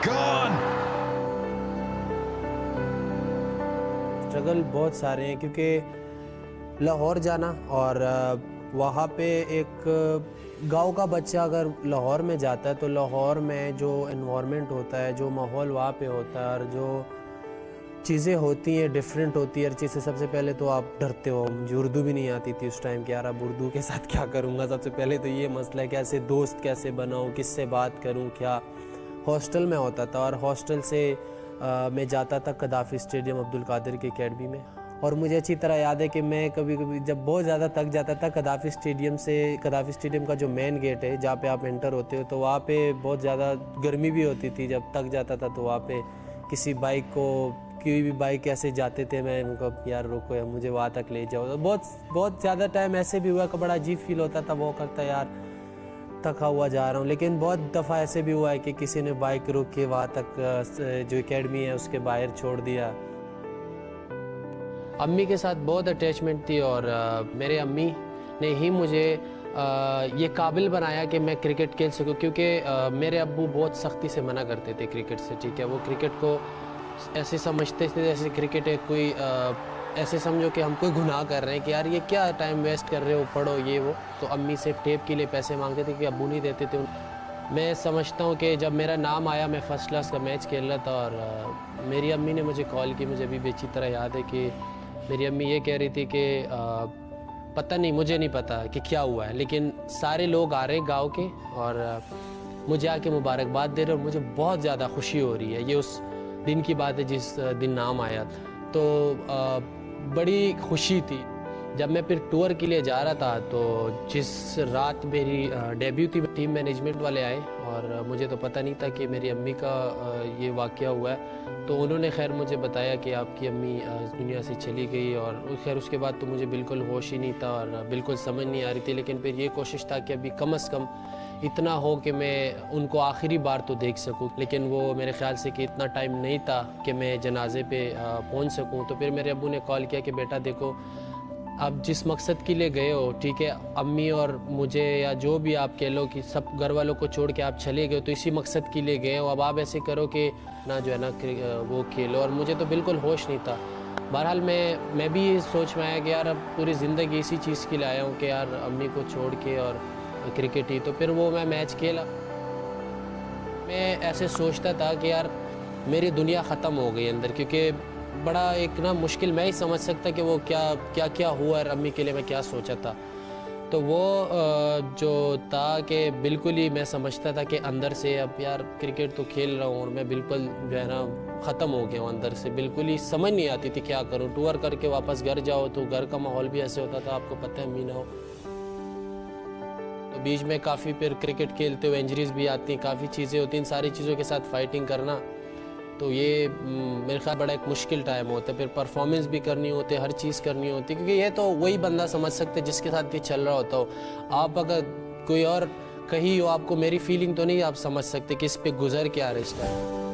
gone. Struggle बहुत सारे हैं क्योंकि लाहौर जाना और वहाँ पे एक गांव का बच्चा अगर लाहौर में जाता है तो लाहौर में जो इन्वायरमेंट होता है, जो माहौल वहाँ पे होता है और जो चीज़ें होती हैं डिफरेंट होती है हर चीज़ से। सबसे पहले तो आप डरते हो। मुझे उर्दू भी नहीं आती थी उस टाइम कि यार अब उर्दू के साथ क्या करूँगा। सबसे पहले तो ये मसला है कैसे दोस्त कैसे बनाऊँ, किससे बात करूँ, क्या। हॉस्टल में होता था और हॉस्टल से मैं जाता था कदाफ़ी स्टेडियम अब्दुल कादिर की अकेडमी में। और मुझे अच्छी तरह याद है कि मैं कभी कभी जब बहुत ज़्यादा थक जाता था कदाफ़ी स्टेडियम का जो मेन गेट है जहाँ पे आप एंटर होते हो तो वहाँ पे बहुत ज़्यादा गर्मी भी होती थी। जब थक जाता था तो वहाँ पे किसी बाइक को कोई भी बाइक ऐसे जाते थे, मैं उनको यार रोको यार मुझे वहाँ तक ले जाओ। तो बहुत ज़्यादा टाइम ऐसे भी हुआ कि बड़ा अजीब फील होता था, वो करता यार थका हुआ जा रहा हूँ। लेकिन बहुत दफ़ा ऐसे भी हुआ है कि किसी ने बाइक रोक के वहाँ तक जो एकेडमी है उसके बाहर छोड़ दिया। अम्मी के साथ बहुत अटैचमेंट थी और मेरे अम्मी ने ही मुझे ये काबिल बनाया कि मैं क्रिकेट खेल सकूं, क्योंकि मेरे अब्बू बहुत सख्ती से मना करते थे क्रिकेट से। ठीक है, वो क्रिकेट को ऐसे समझते थे जैसे क्रिकेट है कोई ऐसे समझो कि हम कोई गुनाह कर रहे हैं कि यार ये क्या टाइम वेस्ट कर रहे हो, पढ़ो ये वो। तो अम्मी से टेप के लिए पैसे मांगते थे कि अब्बू नहीं देते थे। मैं समझता हूँ कि जब मेरा नाम आया मैं फ़र्स्ट क्लास का मैच खेल रहा था और मेरी अम्मी ने मुझे कॉल की। मुझे अभी भी अच्छी तरह याद है कि मेरी अम्मी ये कह रही थी कि पता नहीं, मुझे नहीं पता कि क्या हुआ है, लेकिन सारे लोग आ रहे हैं गाँव के और मुझे आके मुबारकबाद दे रहे और मुझे बहुत ज़्यादा खुशी हो रही है। ये उस दिन की बात है जिस दिन नाम आया, तो बड़ी खुशी थी। जब मैं फिर टूर के लिए जा रहा था तो जिस रात मेरी डेब्यू थी, टीम मैनेजमेंट वाले आए और मुझे तो पता नहीं था कि मेरी अम्मी का ये वाक़या हुआ है। तो उन्होंने खैर मुझे बताया कि आपकी अम्मी दुनिया से चली गई और खैर उसके बाद तो मुझे बिल्कुल होश ही नहीं था और बिल्कुल समझ नहीं आ रही थी। लेकिन फिर ये कोशिश था कि अभी कम से कम इतना हो कि मैं उनको आखिरी बार तो देख सकूं। लेकिन वो मेरे ख़्याल से कि इतना टाइम नहीं था कि मैं जनाजे पे पहुंच सकूं। तो फिर मेरे अब्बू ने कॉल किया कि बेटा देखो, आप जिस मकसद के लिए गए हो, ठीक है, अम्मी और मुझे या जो भी आप कह लो कि सब घर वालों को छोड़ के आप चले गए, तो इसी मकसद के लिए गए हो। अब आप ऐसे करो कि ना जो है ना वो खेलो। और मुझे तो बिल्कुल होश नहीं था। बहरहाल मैं भी ये सोच में आया कि यार अब पूरी ज़िंदगी इसी चीज़ के लिए आया हूँ कि यार अम्मी को छोड़ के और क्रिकेट ही। तो फिर वो मैं मैच खेला। मैं ऐसे सोचता था कि यार मेरी दुनिया ख़त्म हो गई अंदर, क्योंकि बड़ा एक ना मुश्किल मैं ही समझ सकता कि वो क्या हुआ और अम्मी के लिए मैं क्या सोचा था। तो वो जो था कि बिल्कुल ही मैं समझता था कि अंदर से अब यार क्रिकेट तो खेल रहा हूँ और मैं बिल्कुल जो है ना ख़त्म हो गया हूँ अंदर से। बिल्कुल ही समझ नहीं आती थी क्या करूँ। टूर करके वापस घर जाओ तो घर का माहौल भी ऐसे होता था, आपको पता है अम्मी ना हो। तो बीच में काफ़ी फिर क्रिकेट खेलते हुए इंजरीज भी आती हैं, काफ़ी चीज़ें होती हैं। इन सारी चीज़ों के साथ फाइटिंग करना तो ये मेरे ख्याल बड़ा एक मुश्किल टाइम होता है। फिर परफॉर्मेंस भी करनी होती है, हर चीज़ करनी होती है, क्योंकि ये तो वही बंदा समझ सकते हैं जिसके साथ ये चल रहा होता हो। आप अगर कोई और कहीं हो, आपको मेरी फीलिंग तो नहीं आप समझ सकते कि इस पे गुजर क्या रहा है इस टाइम।